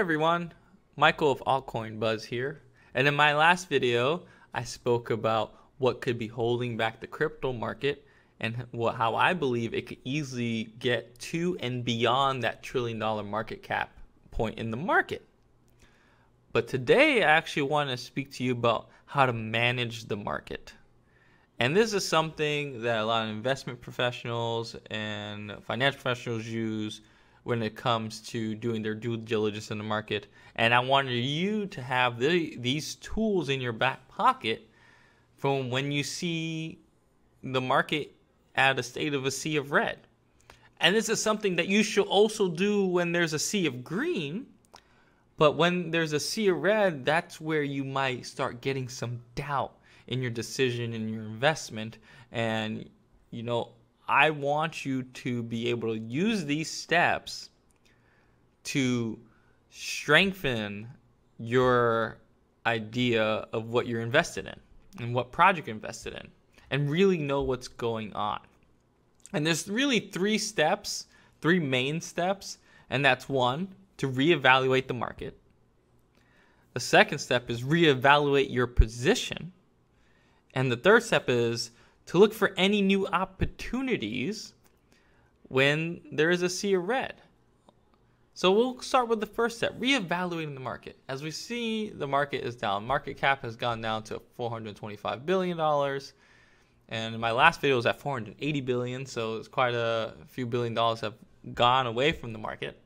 everyone, Michael of AltCoin Buzz here, and in my last video I spoke about what could be holding back the crypto market and how I believe it could easily get to and beyond that $1 trillion market cap point in the market. But today I actually want to speak to you about how to manage the market. And this is something that a lot of investment professionals and financial professionals use when it comes to doing their due diligence in the market. And I wanted you to have these tools in your back pocket from when you see the market at a state of a sea of red. And this is something that you should also do when there's a sea of green. But when there's a sea of red, that's where you might start getting some doubt in your decision, in your investment. And, I want you to be able to use these steps to strengthen your idea of what you're invested in and what project you're invested in, and really know what's going on. And there's really three main steps, and that's one, to reevaluate the market. The second step is reevaluate your position. And the third step is to look for any new opportunities when there is a sea of red. So we'll start with the first step, reevaluating the market. As we see, the market is down. Market cap has gone down to $425 billion. And my last video was at $480 billion, so it's quite a few billion dollars have gone away from the market.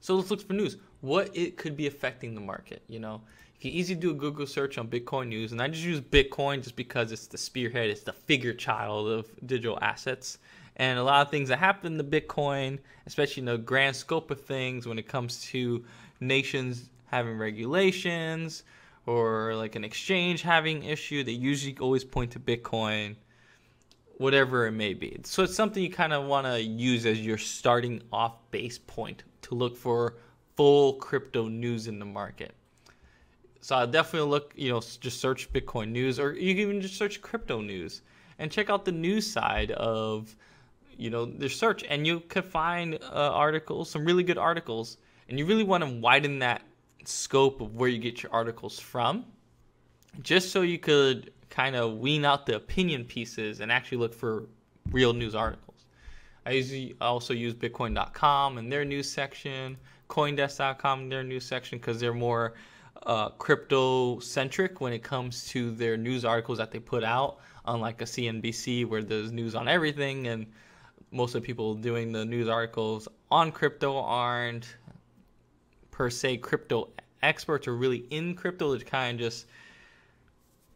So let's look for news. What it could be affecting the market, You can easily do a Google search on Bitcoin news, and I just use Bitcoin just because it's the spearhead, it's the figure child of digital assets. And a lot of things that happen to Bitcoin, especially in the grand scope of things when it comes to nations having regulations or like an exchange having issue, they usually always point to Bitcoin, whatever it may be. So it's something you kind of want to use as your starting off base point to look for full crypto news in the market. So I'll definitely look, just search Bitcoin news, or you can even just search crypto news and check out the news side of, their search. And you could find articles, some really good articles. And you really want to widen that scope of where you get your articles from, just so you could kind of wean out the opinion pieces and actually look for real news articles. I also use Bitcoin.com and their news section, Coindesk.com and their news section, because they're more crypto-centric when it comes to their news articles that they put out, unlike a CNBC where there's news on everything, and most of the people doing the news articles on crypto aren't per se crypto experts or really in crypto. They kind of just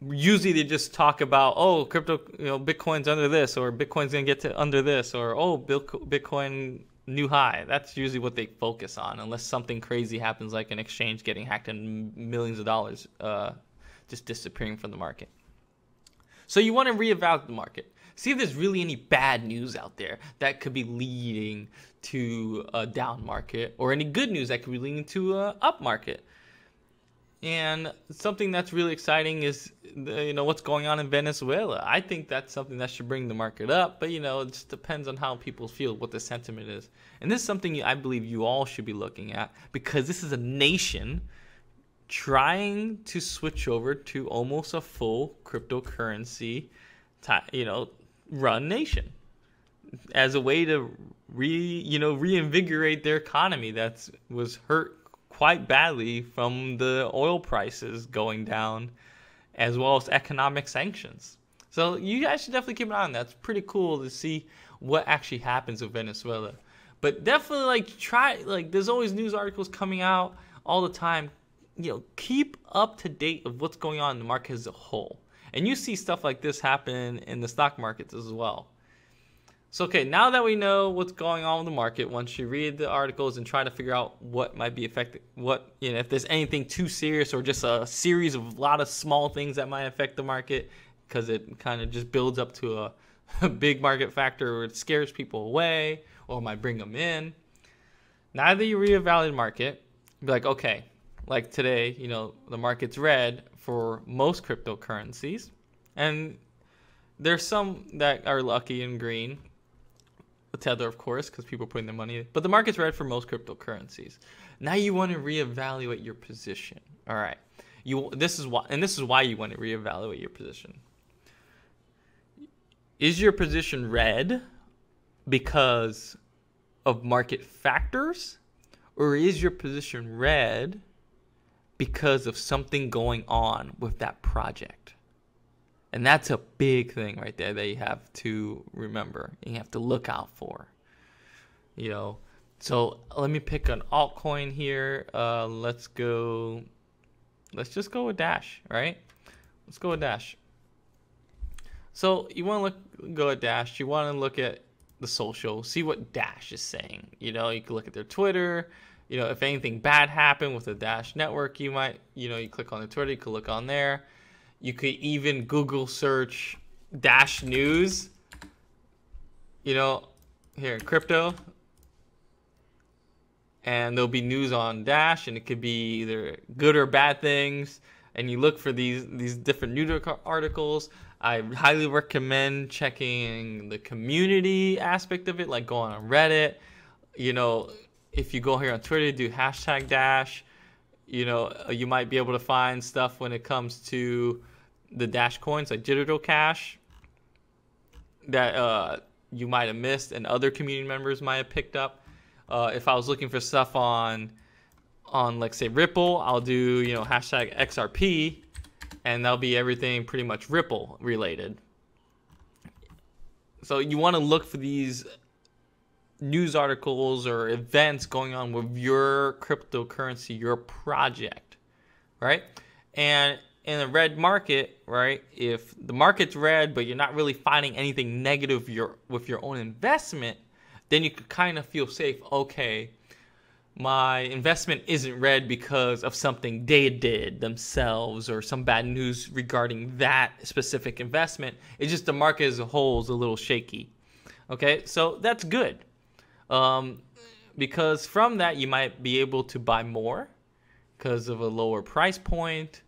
usually they just talk about, crypto, Bitcoin's under this, or Bitcoin's gonna get to under this, or Bitcoin new high. That's usually what they focus on, unless something crazy happens like an exchange getting hacked and millions of dollars just disappearing from the market. So you want to reevaluate the market. See if there's really any bad news out there that could be leading to a down market, or any good news that could be leading to a up market. And something that's really exciting is, what's going on in Venezuela. I think that's something that should bring the market up, but, it just depends on how people feel, what the sentiment is. And this is something I believe you all should be looking at, because this is a nation trying to switch over to almost a full cryptocurrency, run nation, as a way to reinvigorate their economy that was hurt quite badly from the oil prices going down, as well as economic sanctions. So you guys should definitely keep an eye on that. It's pretty cool to see what actually happens with Venezuela. But definitely there's always news articles coming out all the time. Keep up to date of what's going on in the market as a whole. And you see stuff like this happen in the stock markets as well. So, okay, now that we know what's going on in the market, once you read the articles and try to figure out what might be affected, if there's anything too serious or just a series of a lot of small things that might affect the market, because it kind of just builds up to a big market factor, or it scares people away or might bring them in. Now that you reevaluate the market, be like, okay, like today, the market's red for most cryptocurrencies, and there's some that are lucky in green. Tether, of course, because people are putting their money in. But the market's red for most cryptocurrencies. Now you want to reevaluate your position. All right. This is why you want to reevaluate your position. Is your position red because of market factors, or is your position red because of something going on with that project? And that's a big thing right there that you have to remember. You have to look out for. So let me pick an altcoin here. Let's just go with Dash, right? Let's go with Dash. So you want to go at Dash. You want to look at the social, see what Dash is saying. You can look at their Twitter. If anything bad happened with the Dash network, you might, you click on the Twitter, you could look on there. You could even Google search Dash news. Here, crypto. And there'll be news on Dash, and it could be either good or bad things. And you look for these different news articles. I highly recommend checking the community aspect of it, like going on Reddit. If you go here on Twitter, do hashtag Dash. You might be able to find stuff when it comes to the Dash coins, like digital cash, that you might have missed and other community members might have picked up. If I was looking for stuff on like say Ripple, I'll do hashtag XRP, and that'll be everything pretty much Ripple related. So you want to look for these news articles or events going on with your cryptocurrency, your project, right? And in a red market, right, if the market's red but you're not really finding anything negative with your own investment, then you could kind of feel safe. Okay, my investment isn't red because of something they did themselves or some bad news regarding that specific investment. It's just the market as a whole is a little shaky. Okay, so that's good. Because from that you might be able to buy more because of a lower price point,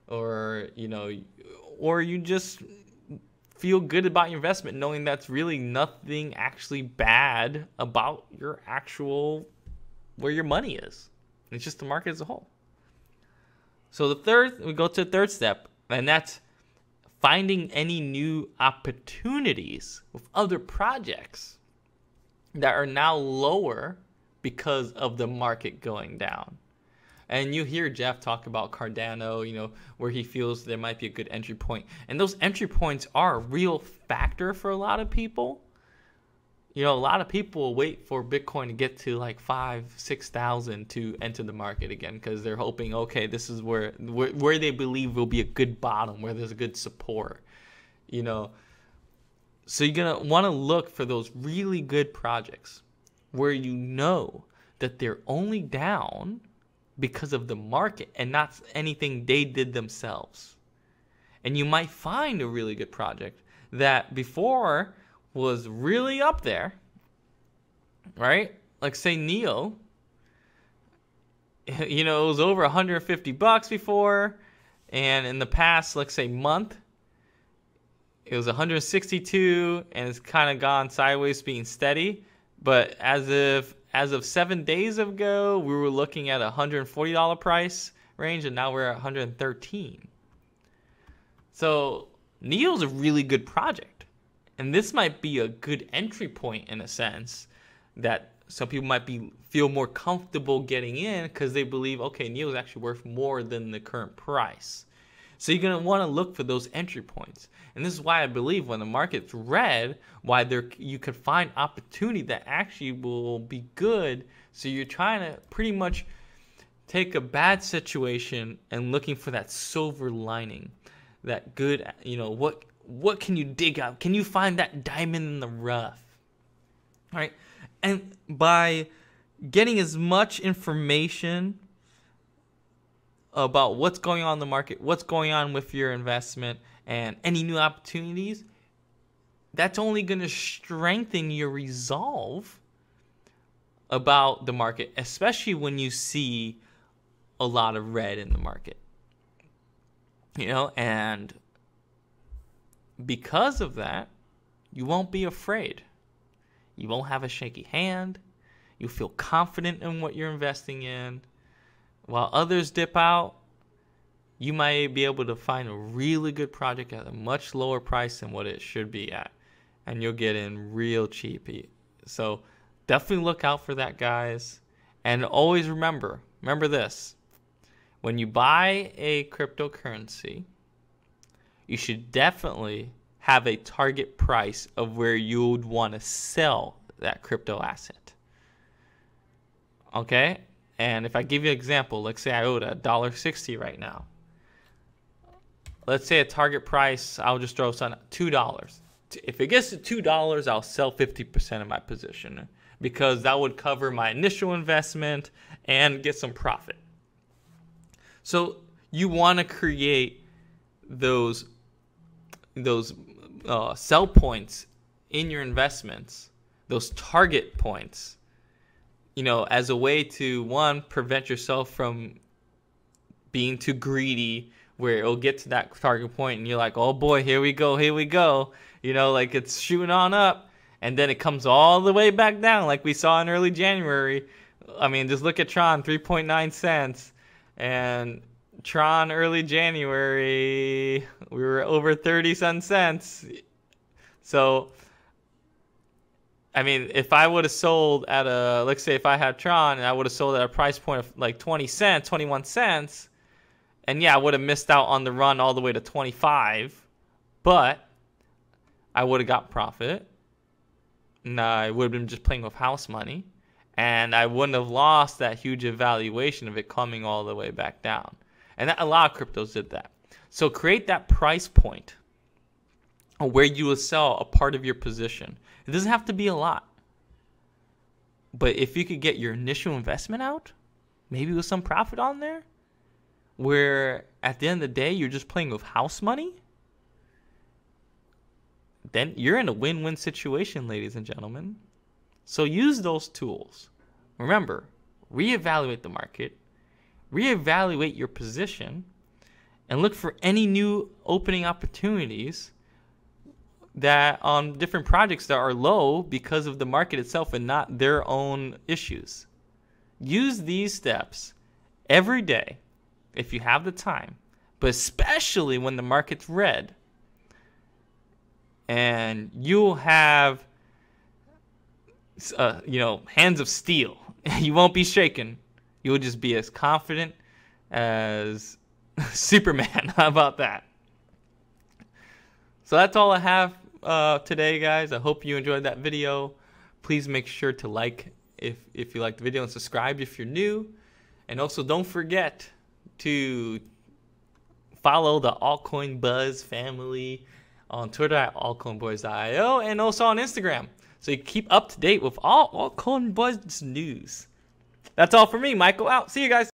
or you just feel good about your investment knowing that's really nothing actually bad about your actual where your money is. It's just the market as a whole. So we go to the third step, and that's finding any new opportunities with other projects that are now lower because of the market going down. And you hear Jeff talk about Cardano, where he feels there might be a good entry point. And those entry points are a real factor for a lot of people. A lot of people will wait for Bitcoin to get to like 5,000-6,000 to enter the market again, because they're hoping, okay, this is where they believe will be a good bottom, where there's a good support. So you're going to want to look for those really good projects where that they're only down because of the market and not anything they did themselves. And you might find a really good project that before was really up there, right? Like say Neo, it was over $150 before, and in the past, let's say month, it was 162, and it's kind of gone sideways, being steady. But as of 7 days ago, we were looking at $140 price range, and now we're at $113. So Neo's a really good project, and this might be a good entry point in a sense that some people might feel more comfortable getting in because they believe, okay, Neo's actually worth more than the current price. So you're going to want to look for those entry points. And this is why I believe when the market's red, you could find opportunity that actually will be good. So you're trying to pretty much take a bad situation and looking for that silver lining, that good, what can you dig out? Can you find that diamond in the rough? All right. And by getting as much information about what's going on in the market, what's going on with your investment, and any new opportunities, that's only going to strengthen your resolve about the market, especially when you see a lot of red in the market. And because of that, you won't be afraid. You won't have a shaky hand. You'll feel confident in what you're investing in. While others dip out, you might be able to find a really good project at a much lower price than what it should be at. And you'll get in real cheap. So definitely look out for that, guys. And always remember this. When you buy a cryptocurrency, you should definitely have a target price of where you would want to sell that crypto asset. Okay? And if I give you an example, let's say I owed $1.60 right now. Let's say a target price, I'll just throw some $2. If it gets to $2, I'll sell 50% of my position because that would cover my initial investment and get some profit. So you want to create those sell points in your investments, those target points, as a way to, one, prevent yourself from being too greedy, where it'll get to that target point and you're like, oh boy, here we go. Like it's shooting on up, and then it comes all the way back down like we saw in early January. I mean, just look at Tron, 3.9 cents. And Tron early January, we were over 30 cents. So, I mean, if I would have sold at let's say if I had Tron and I would have sold at a price point of like 20 cents, 21 cents, and yeah, I would have missed out on the run all the way to 25, but I would have got profit. And I would have been just playing with house money, and I wouldn't have lost that huge evaluation of it coming all the way back down. And a lot of cryptos did that. So create that price point where you will sell a part of your position. It doesn't have to be a lot. But if you could get your initial investment out, maybe with some profit on there, where at the end of the day you're just playing with house money, then you're in a win-win situation, ladies and gentlemen. So use those tools. Remember, reevaluate the market, reevaluate your position, and look for any new opening opportunities that on different projects that are low because of the market itself and not their own issues. Use these steps every day if you have the time, but especially when the market's red. And you'll have, hands of steel. You won't be shaken. You'll just be as confident as Superman. How about that? So that's all I have today, guys. I hope you enjoyed that video. Please make sure to like if you liked the video and subscribe if you're new. And also don't forget to follow the AltCoin Buzz family on Twitter at altcoinboys.io and also on Instagram, so you keep up to date with all AltCoin Buzz news. That's all for me. Michael out. See you guys.